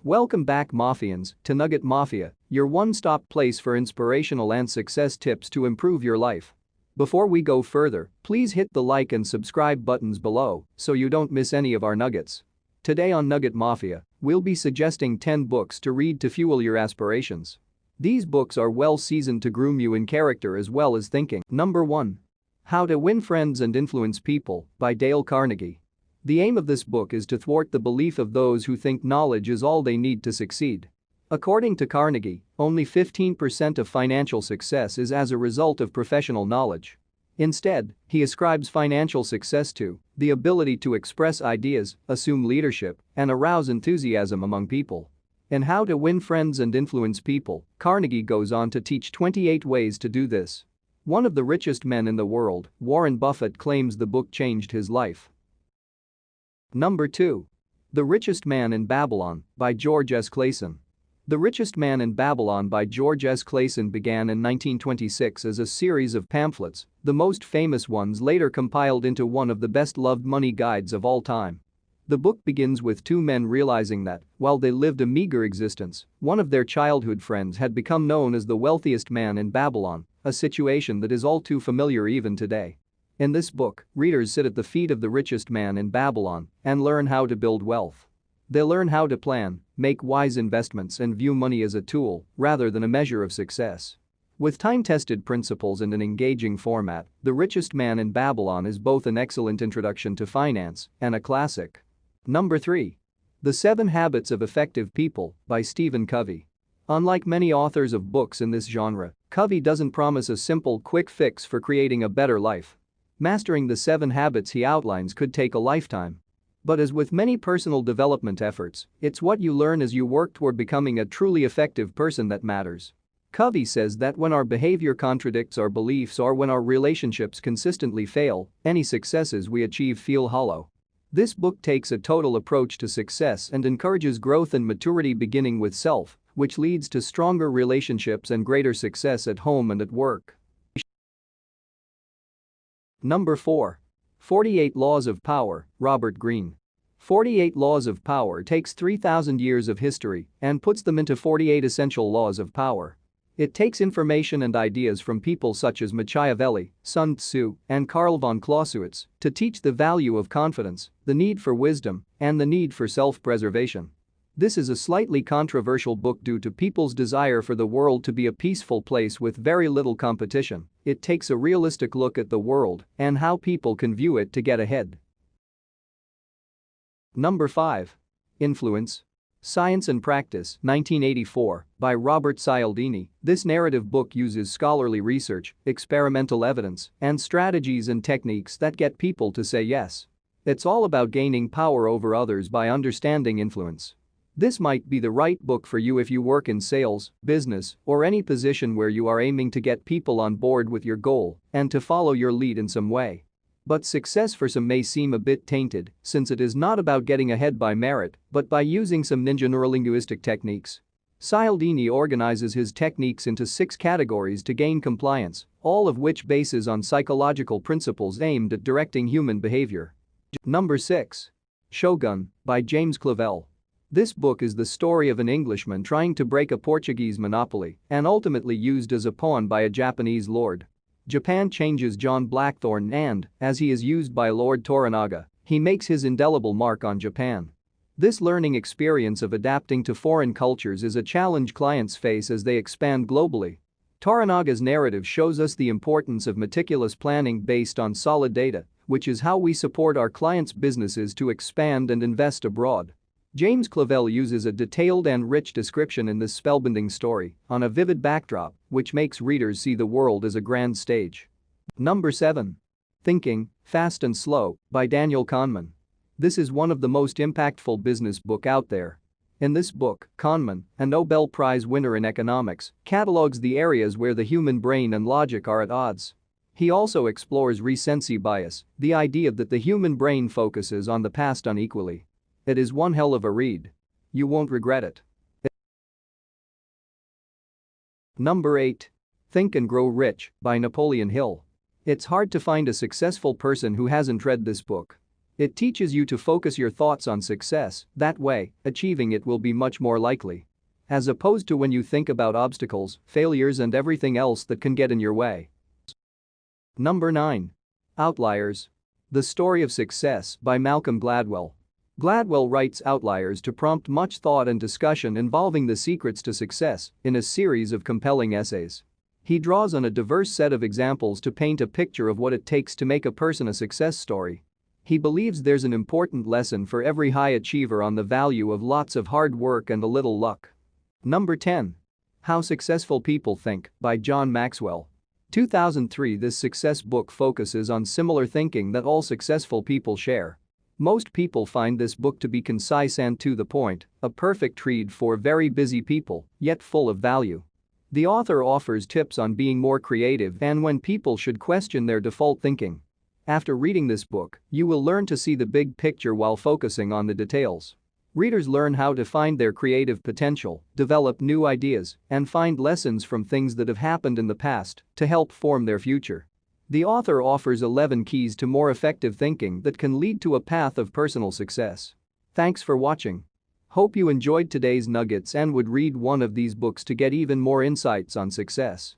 Welcome back, Mafians, to Nugget Mafia, your one-stop place for inspirational and success tips to improve your life. Before we go further, please hit the like and subscribe buttons below so you don't miss any of our nuggets. Today on Nugget Mafia, we'll be suggesting 10 books to read to fuel your aspirations. These books are well seasoned to groom you in character as well as thinking. Number 1. How to Win Friends and Influence People by Dale Carnegie. The aim of this book is to thwart the belief of those who think knowledge is all they need to succeed. According to Carnegie, only 15% of financial success is as a result of professional knowledge. Instead, he ascribes financial success to the ability to express ideas, assume leadership, and arouse enthusiasm among people. In How to Win Friends and Influence People, Carnegie goes on to teach 28 ways to do this. One of the richest men in the world, Warren Buffett, claims the book changed his life. Number 2. The Richest Man in Babylon by George S. Clason. The Richest Man in Babylon by George S. Clason began in 1926 as a series of pamphlets, the most famous ones later compiled into one of the best-loved money guides of all time. The book begins with two men realizing that, while they lived a meager existence, one of their childhood friends had become known as the wealthiest man in Babylon, a situation that is all too familiar even today. In this book, readers sit at the feet of the richest man in Babylon and learn how to build wealth. They learn how to plan, make wise investments, and view money as a tool rather than a measure of success. With time-tested principles and an engaging format, The Richest Man in Babylon is both an excellent introduction to finance and a classic. Number 3. The 7 Habits of Effective People by Stephen Covey. Unlike many authors of books in this genre, Covey doesn't promise a simple, quick fix for creating a better life. Mastering the 7 habits he outlines could take a lifetime. But as with many personal development efforts, it's what you learn as you work toward becoming a truly effective person that matters. Covey says that when our behavior contradicts our beliefs or when our relationships consistently fail, any successes we achieve feel hollow. This book takes a total approach to success and encourages growth and maturity, beginning with self, which leads to stronger relationships and greater success at home and at work. Number 4. 48 Laws of Power, Robert Greene. 48 Laws of Power takes 3,000 years of history and puts them into 48 essential laws of power. It takes information and ideas from people such as Machiavelli, Sun Tzu, and Karl von Clausewitz to teach the value of confidence, the need for wisdom, and the need for self-preservation. This is a slightly controversial book due to people's desire for the world to be a peaceful place with very little competition. It takes a realistic look at the world and how people can view it to get ahead. Number 5. Influence. Science and Practice, 1984, by Robert Cialdini. This narrative book uses scholarly research, experimental evidence, and strategies and techniques that get people to say yes. It's all about gaining power over others by understanding influence. This might be the right book for you if you work in sales, business, or any position where you are aiming to get people on board with your goal and to follow your lead in some way. But success for some may seem a bit tainted, since it is not about getting ahead by merit, but by using some ninja neurolinguistic techniques. Cialdini organizes his techniques into 6 categories to gain compliance, all of which bases on psychological principles aimed at directing human behavior. Number 6. Shogun, by James Clavell. This book is the story of an Englishman trying to break a Portuguese monopoly and ultimately used as a pawn by a Japanese lord. Japan changes John Blackthorne and, as he is used by Lord Toranaga, he makes his indelible mark on Japan. This learning experience of adapting to foreign cultures is a challenge clients face as they expand globally. Toranaga's narrative shows us the importance of meticulous planning based on solid data, which is how we support our clients' businesses to expand and invest abroad. James Clavell uses a detailed and rich description in this spellbinding story on a vivid backdrop, which makes readers see the world as a grand stage. Number 7. Thinking, Fast and Slow, by Daniel Kahneman. This is one of the most impactful business book out there. In this book, Kahneman, a Nobel Prize winner in economics, catalogues the areas where the human brain and logic are at odds. He also explores recency bias, the idea that the human brain focuses on the past unequally. It is one hell of a read. You won't regret it. Number 8. Think and Grow Rich by Napoleon Hill. It's hard to find a successful person who hasn't read this book. It teaches you to focus your thoughts on success, that way, achieving it will be much more likely. As opposed to when you think about obstacles, failures and everything else that can get in your way. Number 9. Outliers. The Story of Success by Malcolm Gladwell. Gladwell writes Outliers to prompt much thought and discussion involving the secrets to success in a series of compelling essays. He draws on a diverse set of examples to paint a picture of what it takes to make a person a success story. He believes there's an important lesson for every high achiever on the value of lots of hard work and a little luck. Number 10. How Successful People Think by John Maxwell. 2003. This success book focuses on similar thinking that all successful people share. Most people find this book to be concise and to the point, a perfect read for very busy people, yet full of value. The author offers tips on being more creative and when people should question their default thinking. After reading this book, you will learn to see the big picture while focusing on the details. Readers learn how to find their creative potential, develop new ideas, and find lessons from things that have happened in the past to help form their future. The author offers 11 keys to more effective thinking that can lead to a path of personal success. Thanks for watching. Hope you enjoyed today's nuggets and would read one of these books to get even more insights on success.